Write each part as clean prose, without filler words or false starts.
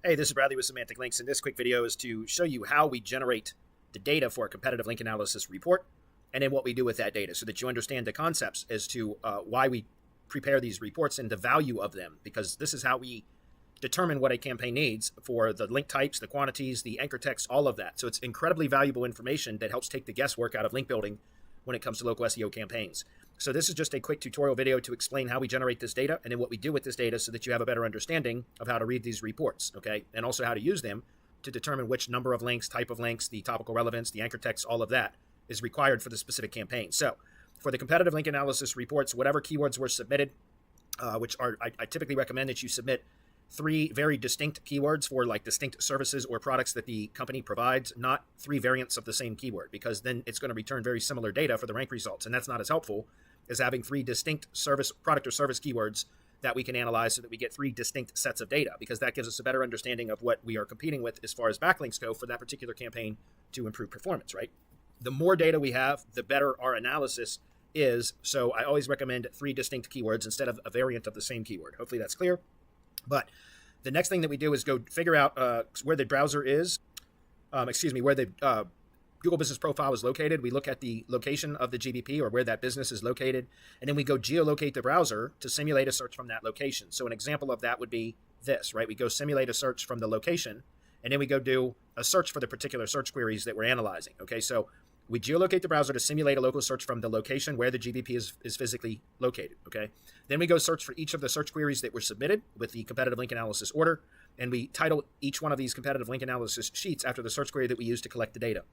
Hey, this is Bradley with Semantic Links, and this quick video is to show you how we generate the data for a competitive link analysis report, and then what we do with that data so that you understand the concepts as to why we prepare these reports and the value of them, because this is how we determine what a campaign needs for the link types, the quantities, the anchor text, all of that. So it's incredibly valuable information that helps take the guesswork out of link building when it comes to local SEO campaigns. So this is just a quick tutorial video to explain how we generate this data and then what we do with this data so that you have a better understanding of how to read these reports, okay? And also how to use them to determine which number of links, type of links, the topical relevance, the anchor text, all of that is required for the specific campaign. So for the competitive link analysis reports, whatever keywords were submitted, I typically recommend that you submit 3 very distinct keywords for like distinct services or products that the company provides, not 3 variants of the same keyword, because then it's going to return very similar data for the rank results. And that's not as helpful as having 3 distinct product or service keywords that we can analyze so that we get 3 distinct sets of data, because that gives us a better understanding of what we are competing with as far as backlinks go for that particular campaign to improve performance, right? The more data we have, the better our analysis is. So I always recommend 3 distinct keywords instead of a variant of the same keyword. Hopefully that's clear. But the next thing that we do is go figure out where the browser is, where the Google Business Profile is located. We look at the location of the GBP or where that business is located, and then we go geolocate the browser to simulate a search from that location. So an example of that would be this, right? We go simulate a search from the location, and then we go do a search for the particular search queries that we're analyzing, okay? So we geolocate the browser to simulate a local search from the location where the GBP is physically located, okay? Then we go search for each of the search queries that were submitted with the competitive link analysis order, and we title each one of these competitive link analysis sheets after the search query that we use to collect the data.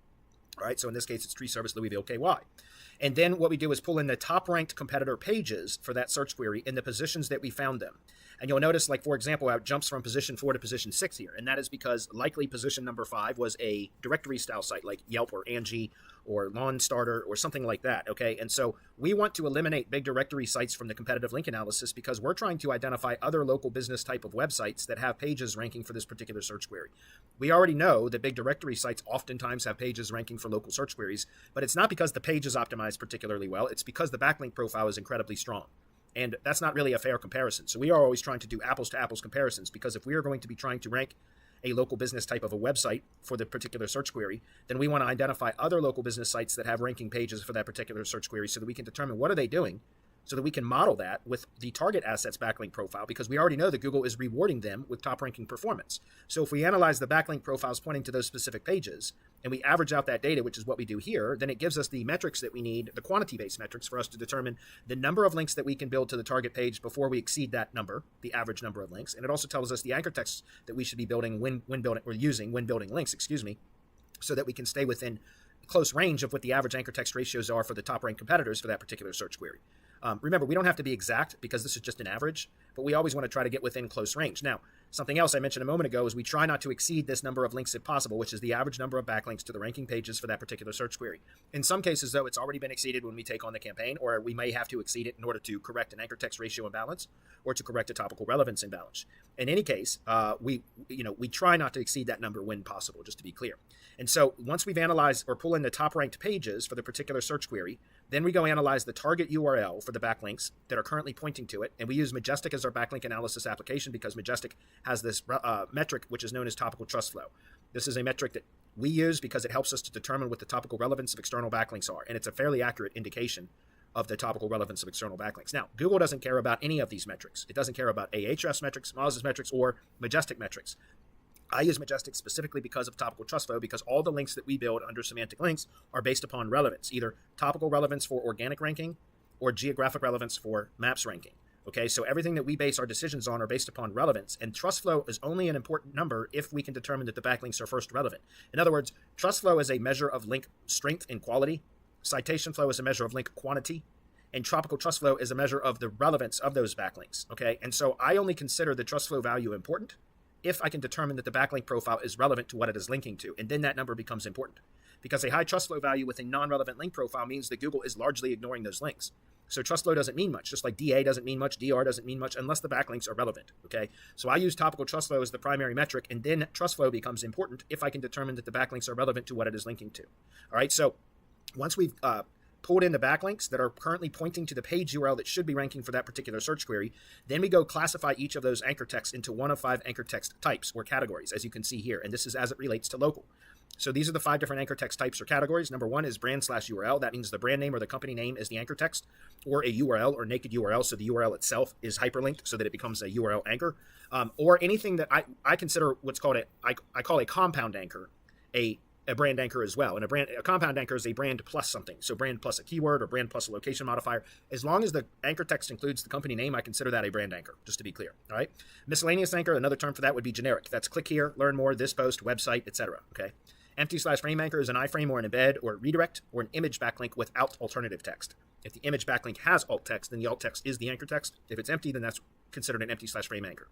All right, so in this case, it's tree service Louisville KY. And then what we do is pull in the top ranked competitor pages for that search query in the positions that we found them. And you'll notice, like, for example, how it jumps from position 4 to position 6 here. And that is because likely position number 5 was a directory style site like Yelp or Angie or Lawn Starter or something like that, okay? And so we want to eliminate big directory sites from the competitive link analysis because we're trying to identify other local business type of websites that have pages ranking for this particular search query. We already know that big directory sites oftentimes have pages ranking for local search queries, but it's not because the page is optimized particularly well. It's because the backlink profile is incredibly strong. And that's not really a fair comparison. So we are always trying to do apples to apples comparisons, because if we are going to be trying to rank a local business type of a website for the particular search query, then we want to identify other local business sites that have ranking pages for that particular search query so that we can determine what are they doing, so that we can model that with the target assets backlink profile, because we already know that Google is rewarding them with top ranking performance. So if we analyze the backlink profiles pointing to those specific pages and we average out that data, which is what we do here, then it gives us the metrics that we need, the quantity-based metrics, for us to determine the number of links that we can build to the target page before we exceed that number, the average number of links. And it also tells us the anchor text that we should be building when building links, so that we can stay within close range of what the average anchor text ratios are for the top ranked competitors for that particular search query. Remember, we don't have to be exact because this is just an average, but we always want to try to get within close range. Now, something else I mentioned a moment ago is we try not to exceed this number of links if possible, which is the average number of backlinks to the ranking pages for that particular search query. In some cases, though, it's already been exceeded when we take on the campaign, or we may have to exceed it in order to correct an anchor text ratio imbalance or to correct a topical relevance imbalance. In any case, we try not to exceed that number when possible, just to be clear. And so once we've analyzed or pull in the top ranked pages for the particular search query, then we go analyze the target URL for the backlinks that are currently pointing to it. And we use Majestic as our backlink analysis application because Majestic has this metric, which is known as topical trust flow. This is a metric that we use because it helps us to determine what the topical relevance of external backlinks are. And it's a fairly accurate indication of the topical relevance of external backlinks. Now, Google doesn't care about any of these metrics. It doesn't care about Ahrefs metrics, Moz's metrics, or Majestic metrics. I use Majestic specifically because of topical trust flow, because all the links that we build under Semantic Links are based upon relevance, either topical relevance for organic ranking or geographic relevance for maps ranking. Okay, so everything that we base our decisions on are based upon relevance, and trust flow is only an important number if we can determine that the backlinks are first relevant. In other words, trust flow is a measure of link strength and quality, citation flow is a measure of link quantity, and topical trust flow is a measure of the relevance of those backlinks. Okay, and so I only consider the trust flow value important if I can determine that the backlink profile is relevant to what it is linking to, and then that number becomes important. Because a high trust flow value with a non-relevant link profile means that Google is largely ignoring those links. So trust flow doesn't mean much, just like DA doesn't mean much, DR doesn't mean much unless the backlinks are relevant, okay? So I use topical trust flow as the primary metric, and then trust flow becomes important if I can determine that the backlinks are relevant to what it is linking to. All right, so once we've pulled in the backlinks that are currently pointing to the page URL that should be ranking for that particular search query. Then we go classify each of those anchor texts into one of 5 anchor text types or categories, as you can see here. And this is as it relates to local. So these are the 5 different anchor text types or categories. Number 1 is brand/URL. That means the brand name or the company name is the anchor text, or a URL or naked URL. So the URL itself is hyperlinked so that it becomes a URL anchor, or anything that I consider what's called I call a compound anchor, a brand anchor as well. And a compound anchor is a brand plus something. So brand plus a keyword or brand plus a location modifier. As long as the anchor text includes the company name, I consider that a brand anchor, just to be clear. All right. Miscellaneous anchor, another term for that would be generic. That's click here, learn more, this post, website, etc. Okay. Empty/frame anchor is an iframe or an embed or a redirect or an image backlink without alternative text. If the image backlink has alt text, then the alt text is the anchor text. If it's empty, then that's considered an empty/frame anchor.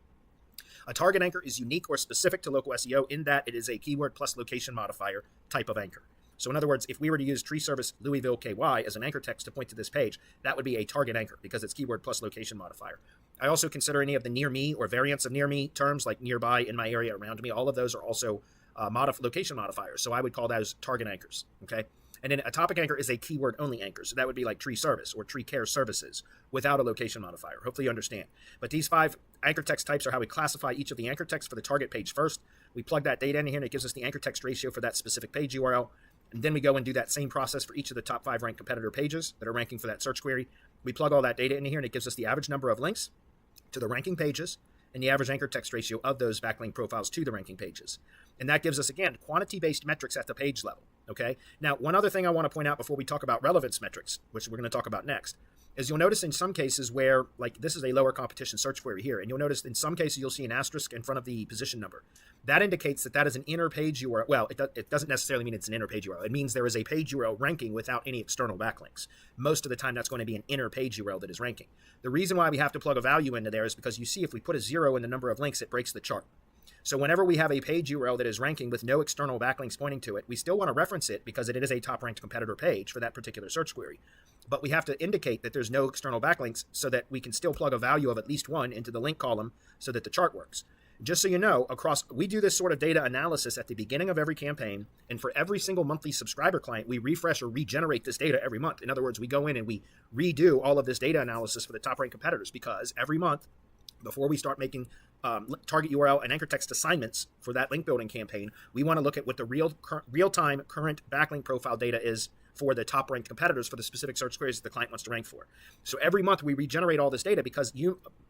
A target anchor is unique or specific to local SEO in that it is a keyword plus location modifier type of anchor. So in other words, if we were to use tree service Louisville KY as an anchor text to point to this page, that would be a target anchor because it's keyword plus location modifier. I also consider any of the near me or variants of near me terms like nearby, in my area, around me. All of those are also location modifiers. So I would call those target anchors. Okay. And then a topic anchor is a keyword only anchor. So that would be like tree service or tree care services without a location modifier. Hopefully you understand. But these 5 anchor text types are how we classify each of the anchor texts for the target page first. We plug that data in here and it gives us the anchor text ratio for that specific page URL. And then we go and do that same process for each of the top 5 ranked competitor pages that are ranking for that search query. We plug all that data in here and it gives us the average number of links to the ranking pages and the average anchor text ratio of those backlink profiles to the ranking pages. And that gives us, again, quantity-based metrics at the page level, okay? Now, one other thing I want to point out before we talk about relevance metrics, which we're going to talk about next, is you'll notice in some cases where, like this is a lower competition search query here, and you'll notice in some cases you'll see an asterisk in front of the position number. That indicates that that is an inner page URL. Well, it doesn't necessarily mean it's an inner page URL. It means there is a page URL ranking without any external backlinks. Most of the time that's going to be an inner page URL that is ranking. The reason why we have to plug a value into there is because you see if we put a 0 in the number of links, it breaks the chart. So whenever we have a page URL that is ranking with no external backlinks pointing to it, we still want to reference it because it is a top-ranked competitor page for that particular search query. But we have to indicate that there's no external backlinks so that we can still plug a value of at least 1 into the link column so that the chart works. Just so you know, we do this sort of data analysis at the beginning of every campaign, and for every single monthly subscriber client, we refresh or regenerate this data every month. In other words, we go in and we redo all of this data analysis for the top-ranked competitors because every month, before we start making target URL and anchor text assignments for that link building campaign, we want to look at what the real-time current backlink profile data is for the top-ranked competitors for the specific search queries that the client wants to rank for. So every month we regenerate all this data because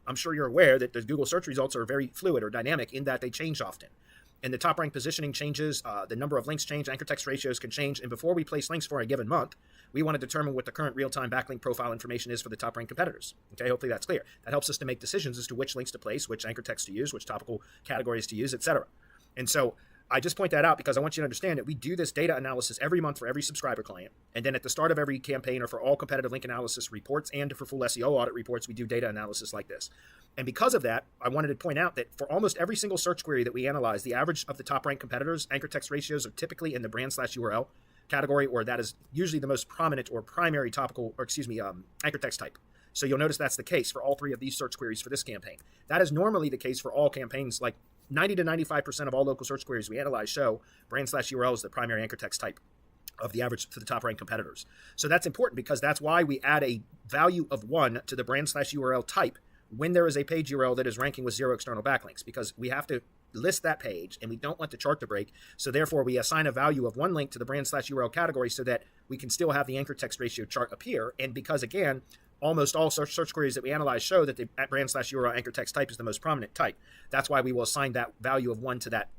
I'm sure you're aware that the Google search results are very fluid or dynamic in that they change often. And the top-ranked positioning changes, the number of links change, anchor text ratios can change, and before we place links for a given month, we want to determine what the current real-time backlink profile information is for the top-ranked competitors. Okay, hopefully that's clear. That helps us to make decisions as to which links to place, which anchor text to use, which topical categories to use, etc. And so I just point that out because I want you to understand that we do this data analysis every month for every subscriber client, and then at the start of every campaign or for all competitive link analysis reports and for full SEO audit reports, we do data analysis like this. And because of that, I wanted to point out that for almost every single search query that we analyze, the average of the top-ranked competitors' anchor text ratios are typically in the brand/URL category, or that is usually the most prominent or primary anchor text type. So you'll notice that's the case for all 3 of these search queries for this campaign. That is normally the case for all campaigns. Like 90 to 95% of all local search queries we analyze show brand/URL is the primary anchor text type of the average for the top-ranked competitors. So that's important because that's why we add a value of 1 to the brand/URL type when there is a page URL that is ranking with 0 external backlinks, because we have to list that page and we don't want the chart to break. So therefore we assign a value of 1 link to the brand/URL category so that we can still have the anchor text ratio chart appear. And because again, almost all search queries that we analyze show that the brand/URL anchor text type is the most prominent type. That's why we will assign that value of 1 to that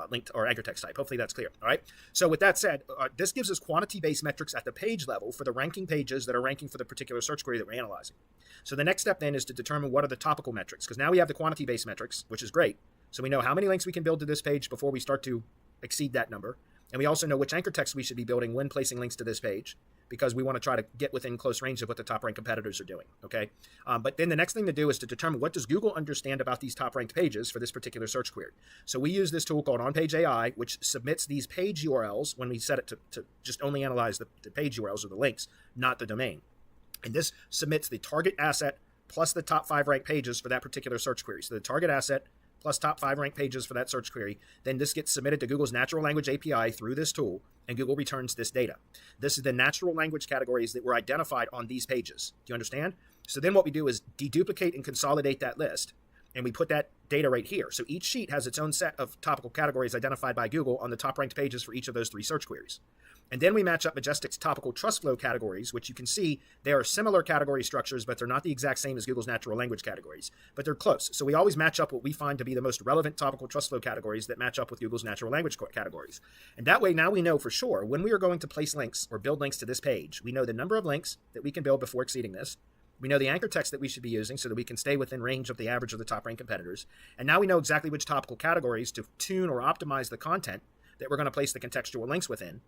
link or anchor text type. Hopefully that's clear. All right. So with that said, this gives us quantity-based metrics at the page level for the ranking pages that are ranking for the particular search query that we're analyzing. So the next step then is to determine what are the topical metrics, because now we have the quantity-based metrics, which is great. So we know how many links we can build to this page before we start to exceed that number. And we also know which anchor text we should be building when placing links to this page, because we want to try to get within close range of what the top-ranked competitors are doing, okay? But then the next thing to do is to determine what does Google understand about these top-ranked pages for this particular search query. So we use this tool called On-Page AI, which submits these page URLs when we set it to just only analyze the page URLs or the links, not the domain. And this submits the target asset plus the top 5 ranked pages for that particular search query. So the target asset plus top 5 ranked pages for that search query. Then this gets submitted to Google's natural language API through this tool, and Google returns this data. This is the natural language categories that were identified on these pages. Do you understand? So then what we do is deduplicate and consolidate that list, and we put that data right here. So each sheet has its own set of topical categories identified by Google on the top ranked pages for each of those 3 search queries. And then we match up Majestic's topical trust flow categories, which you can see they are similar category structures, but they're not the exact same as Google's natural language categories, but they're close. So we always match up what we find to be the most relevant topical trust flow categories that match up with Google's natural language categories. And that way, now we know for sure when we are going to place links or build links to this page, we know the number of links that we can build before exceeding this. We know the anchor text that we should be using so that we can stay within range of the average of the top-ranked competitors. And now we know exactly which topical categories to tune or optimize the content that we're going to place the contextual links within,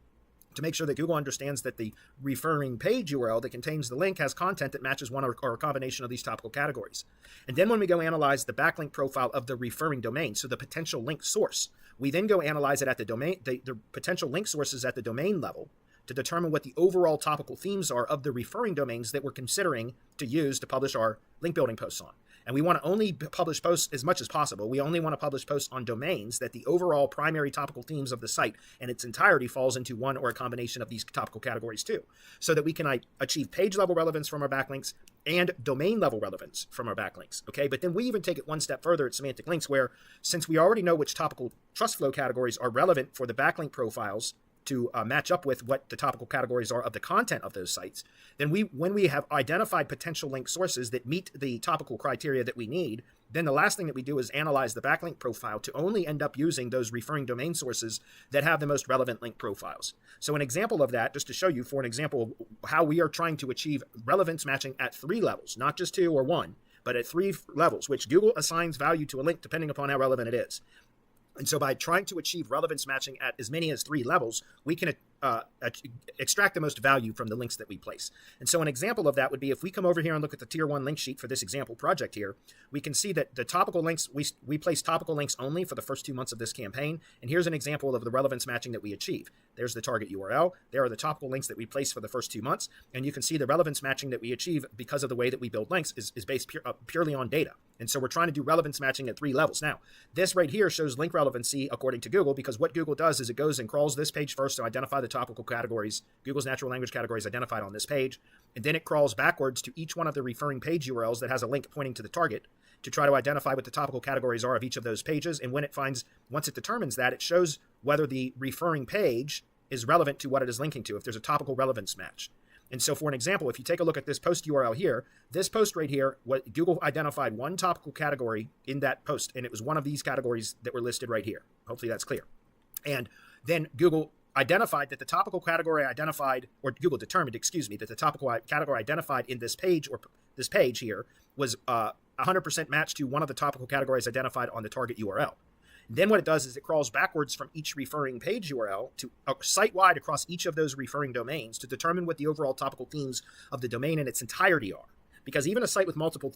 to make sure that Google understands that the referring page URL that contains the link has content that matches one or a combination of these topical categories. And then when we go analyze the backlink profile of the referring domain, so the potential link source, we then go analyze it at the domain, the potential link sources at the domain level, to determine what the overall topical themes are of the referring domains that we're considering to use to publish our link building posts on. And we want to only publish posts as much as possible. We only want to publish posts on domains that the overall primary topical themes of the site in its entirety falls into one or a combination of these topical categories too, so that we can achieve page level relevance from our backlinks and domain level relevance from our backlinks. Okay, but then we even take it one step further at Semantic Links, where since we already know which topical trust flow categories are relevant for the backlink profiles to match up with what the topical categories are of the content of those sites, then when we have identified potential link sources that meet the topical criteria that we need, then the last thing that we do is analyze the backlink profile to only end up using those referring domain sources that have the most relevant link profiles. So an example of that, just to show you for an example of how we are trying to achieve relevance matching at 3 levels, not just 2 or 1, but at 3 levels, which Google assigns value to a link depending upon how relevant it is. And so by trying to achieve relevance matching at as many as 3 levels, we can extract the most value from the links that we place. And so an example of that would be if we come over here and look at the tier 1 link sheet for this example project here, we can see that the topical links, we place topical links only for the first 2 months of this campaign. And here's an example of the relevance matching that we achieve. There's the target URL. There are the topical links that we place for the first 2 months. And you can see the relevance matching that we achieve because of the way that we build links is based purely on data. And so we're trying to do relevance matching at 3 levels. Now, this right here shows link relevancy according to Google, because what Google does is it goes and crawls this page first to identify the topical categories, Google's natural language categories identified on this page, and then it crawls backwards to each one of the referring page URLs that has a link pointing to the target to try to identify what the topical categories are of each of those pages. And when it finds, once it determines that, it shows whether the referring page is relevant to what it is linking to, if there's a topical relevance match. And so for an example, if you take a look at this post URL here, this post right here, what Google identified one topical category in that post, and it was one of these categories that were listed right here. Hopefully that's clear. And then Google identified that the topical category identified, or Google determined, that the topical category identified in this page, or this page here, was 100% matched to one of the topical categories identified on the target URL. Then what it does is it crawls backwards from each referring page URL to site-wide across each of those referring domains to determine what the overall topical themes of the domain in its entirety are. Because even a site with multiple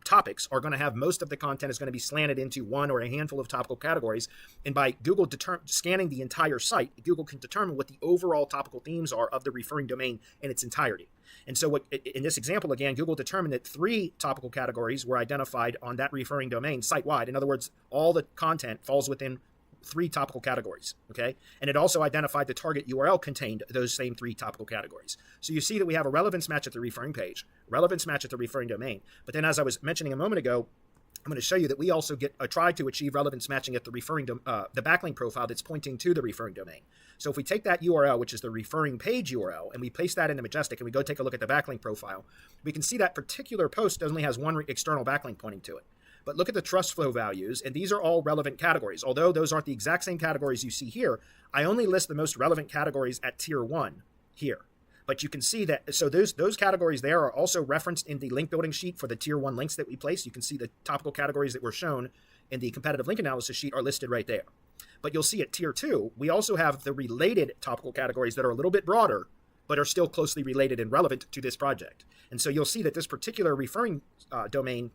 topics are going to have most of the content is going to be slanted into one or a handful of topical categories. And by Google scanning the entire site, Google can determine what the overall topical themes are of the referring domain in its entirety. And so in this example, again, Google determined that 3 topical categories were identified on that referring domain site-wide. In other words, all the content falls within 3 topical categories, okay? And it also identified the target URL contained those same 3 topical categories. So you see that we have a relevance match at the referring page, relevance match at the referring domain. But then as I was mentioning a moment ago, I'm going to show you that we also try to achieve relevance matching at the referring the backlink profile that's pointing to the referring domain. So if we take that URL, which is the referring page URL, and we paste that into Majestic and we go take a look at the backlink profile, we can see that particular post only has one external backlink pointing to it. But look at the trust flow values, and these are all relevant categories. Although those aren't the exact same categories you see here, I only list the most relevant categories at tier 1 here. But you can see that, so those categories there are also referenced in the link building sheet for the tier 1 links that we place. You can see the topical categories that were shown in the competitive link analysis sheet are listed right there. But you'll see at tier 2, we also have the related topical categories that are a little bit broader, but are still closely related and relevant to this project. And so you'll see that this particular referring domain,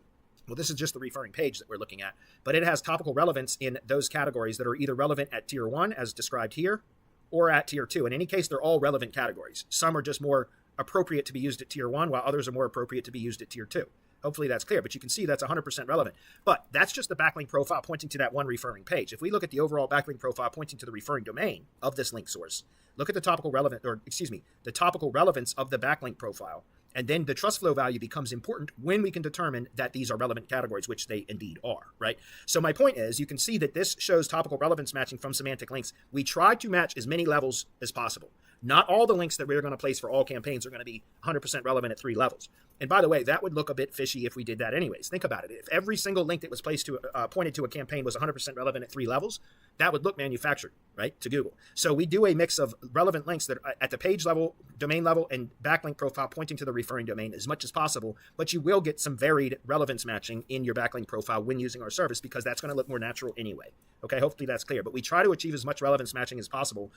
well, this is just the referring page that we're looking at, but it has topical relevance in those categories that are either relevant at tier 1, as described here, or at tier 2. In any case, they're all relevant categories. Some are just more appropriate to be used at tier 1, while others are more appropriate to be used at tier 2. Hopefully that's clear, but you can see that's 100% relevant. But that's just the backlink profile pointing to that one referring page. If we look at the overall backlink profile pointing to the referring domain of this link source, look at the topical the topical relevance of the backlink profile. And then the trust flow value becomes important when we can determine that these are relevant categories, which they indeed are, right? So my point is, you can see that this shows topical relevance matching from semantic links. We try to match as many levels as possible. Not all the links that we're going to place for all campaigns are going to be 100% relevant at 3 levels. And by the way, that would look a bit fishy if we did that anyways. Think about it. If every single link that was placed to pointed to a campaign was 100% relevant at 3 levels, that would look manufactured, right, to Google. So we do a mix of relevant links that are at the page level, domain level, and backlink profile pointing to the referring domain as much as possible. But you will get some varied relevance matching in your backlink profile when using our service, because that's going to look more natural anyway. Okay, hopefully that's clear. But we try to achieve as much relevance matching as possible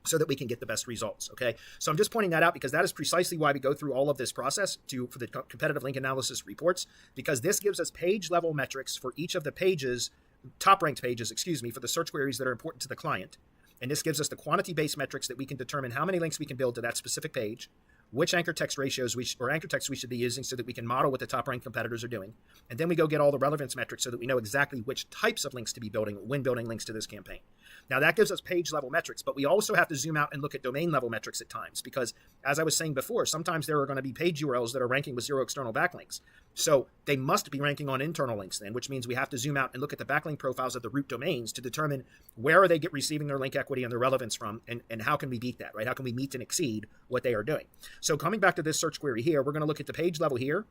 so that we can get the best results, okay? So I'm just pointing that out because that is precisely why we go through all of this process for the competitive link analysis reports, because this gives us page-level metrics for each of the pages, top-ranked pages, for the search queries that are important to the client. And this gives us the quantity-based metrics that we can determine how many links we can build to that specific page, which anchor text ratios anchor text we should be using so that we can model what the top-ranked competitors are doing. And then we go get all the relevance metrics so that we know exactly which types of links to be building when building links to this campaign. Now, that gives us page-level metrics, but we also have to zoom out and look at domain-level metrics at times because, as I was saying before, sometimes there are going to be page URLs that are ranking with 0 external backlinks. So they must be ranking on internal links then, which means we have to zoom out and look at the backlink profiles of the root domains to determine where are they receiving their link equity and their relevance from, and how can we beat that, right? How can we meet and exceed what they are doing? So coming back to this search query here, we're going to look at the page level here,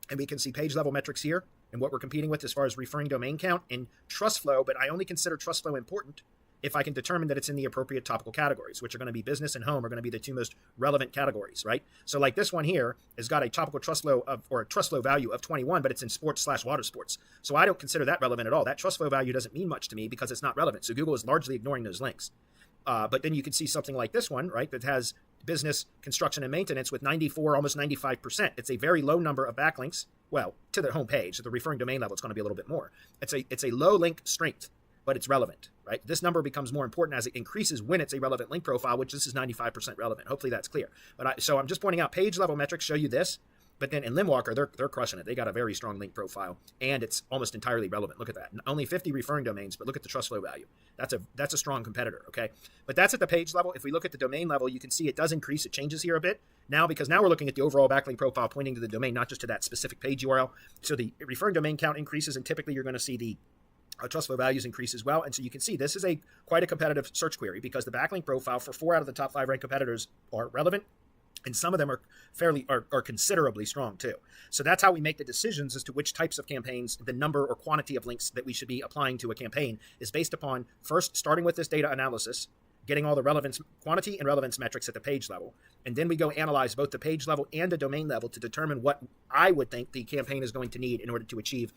and we can see page level metrics here and what we're competing with as far as referring domain count and trust flow, but I only consider trust flow important if I can determine that it's in the appropriate topical categories, which are going to be business and home are going to be the 2 most relevant categories, right? So like this one here has got a topical trust flow or a trust flow value of 21, but it's in sports/water sports. So I don't consider that relevant at all. That trust flow value doesn't mean much to me because it's not relevant. So Google is largely ignoring those links. But then you can see something like this one, right, that has business, construction, and maintenance with 94, almost 95%. It's a very low number of backlinks. Well, to the home page, at the referring domain level, it's going to be a little bit more. It's a low link strength, but it's relevant, right? This number becomes more important as it increases when it's a relevant link profile, which this is 95% relevant. Hopefully that's clear. So I'm just pointing out page level metrics show you this, but then in Limwalker, they're crushing it. They got a very strong link profile, and it's almost entirely relevant. Look at that. Only 50 referring domains, but look at the trust flow value. That's a strong competitor, okay? But that's at the page level. If we look at the domain level, you can see it does increase. It changes here a bit now because now we're looking at the overall backlink profile pointing to the domain, not just to that specific page URL. So the referring domain count increases, and typically you're going to see the trust flow values increase as well. And so you can see this is quite a competitive search query because the backlink profile for 4 out of the top 5 ranked competitors are relevant, and some of them are considerably strong too. So that's how we make the decisions as to which types of campaigns, the number or quantity of links that we should be applying to a campaign is based upon first starting with this data analysis, getting all the relevance, quantity and relevance metrics at the page level. And then we go analyze both the page level and the domain level to determine what I would think the campaign is going to need in order to achieve,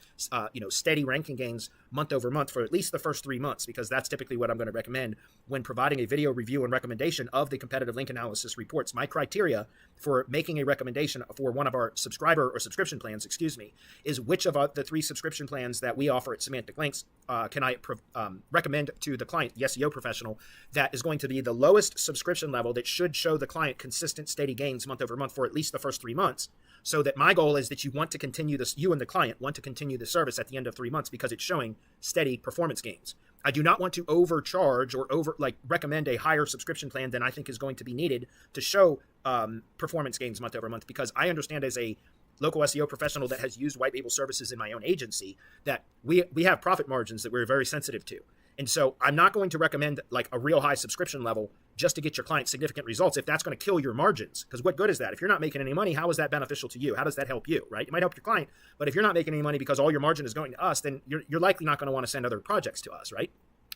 steady ranking gains month over month for at least the first 3 months, because that's typically what I'm going to recommend when providing a video review and recommendation of the competitive link analysis reports. My criteria for making a recommendation for one of our subscription plans, is which of the 3 subscription plans that we offer at Semantic Links can I recommend to the client, the SEO professional, that is going to be the lowest subscription level that should show the client consistent, steady gains month over month for at least the first 3 months. So that my goal is that you want to continue this, you and the client want to continue the service at the end of 3 months because it's showing steady performance gains. I do not want to overcharge or recommend a higher subscription plan than I think is going to be needed to show performance gains month over month, because I understand as a local SEO professional that has used white label services in my own agency that we have profit margins that we're very sensitive to. And so I'm not going to recommend like a real high subscription level just to get your client significant results if that's going to kill your margins. Because what good is that? If you're not making any money, how is that beneficial to you? How does that help you, right? It might help your client, but if you're not making any money because all your margin is going to us, then you're likely not going to want to send other projects to us, right?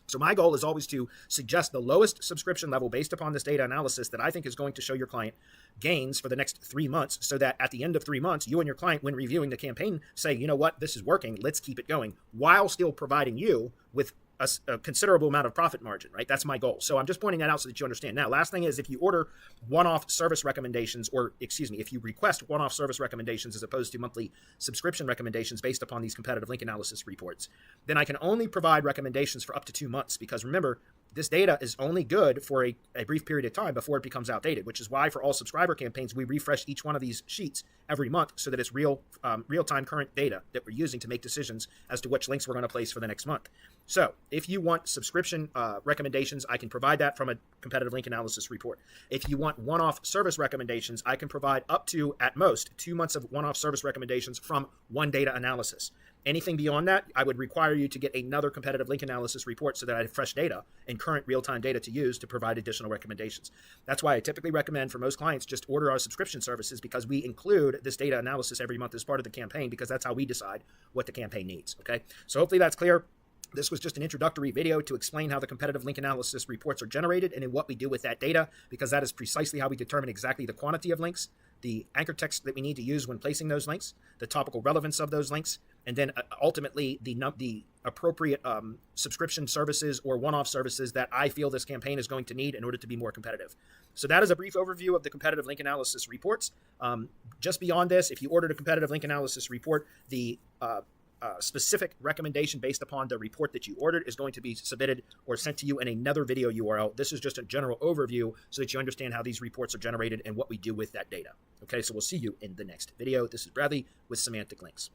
So my goal is always to suggest the lowest subscription level based upon this data analysis that I think is going to show your client gains for the next 3 months, so that at the end of 3 months, you and your client, when reviewing the campaign, say, you know what, this is working, let's keep it going, while still providing you with a considerable amount of profit margin, right? That's my goal. So I'm just pointing that out so that you understand. Now, last thing is if you order one-off service recommendations, if you request one-off service recommendations as opposed to monthly subscription recommendations based upon these competitive link analysis reports, then I can only provide recommendations for up to 2 months, because remember, this data is only good for a brief period of time before it becomes outdated, which is why for all subscriber campaigns, we refresh each one of these sheets every month so that it's real-time current data that we're using to make decisions as to which links we're going to place for the next month. So if you want subscription recommendations, I can provide that from a competitive link analysis report. If you want one-off service recommendations, I can provide up to, at most, 2 months of one-off service recommendations from one data analysis. Anything beyond that, I would require you to get another competitive link analysis report so that I have fresh data and current real-time data to use to provide additional recommendations. That's why I typically recommend for most clients just order our subscription services, because we include this data analysis every month as part of the campaign, because that's how we decide what the campaign needs. Okay, so hopefully that's clear. This was just an introductory video to explain how the competitive link analysis reports are generated and in what we do with that data, because that is precisely how we determine exactly the quantity of links, the anchor text that we need to use when placing those links, the topical relevance of those links, and then ultimately the appropriate subscription services or one-off services that I feel this campaign is going to need in order to be more competitive. So that is a brief overview of the competitive link analysis reports. Just beyond this, if you ordered a competitive link analysis report, the specific recommendation based upon the report that you ordered is going to be submitted or sent to you in another video URL. This is just a general overview so that you understand how these reports are generated and what we do with that data. Okay, so we'll see you in the next video. This is Bradley with Semantic Links.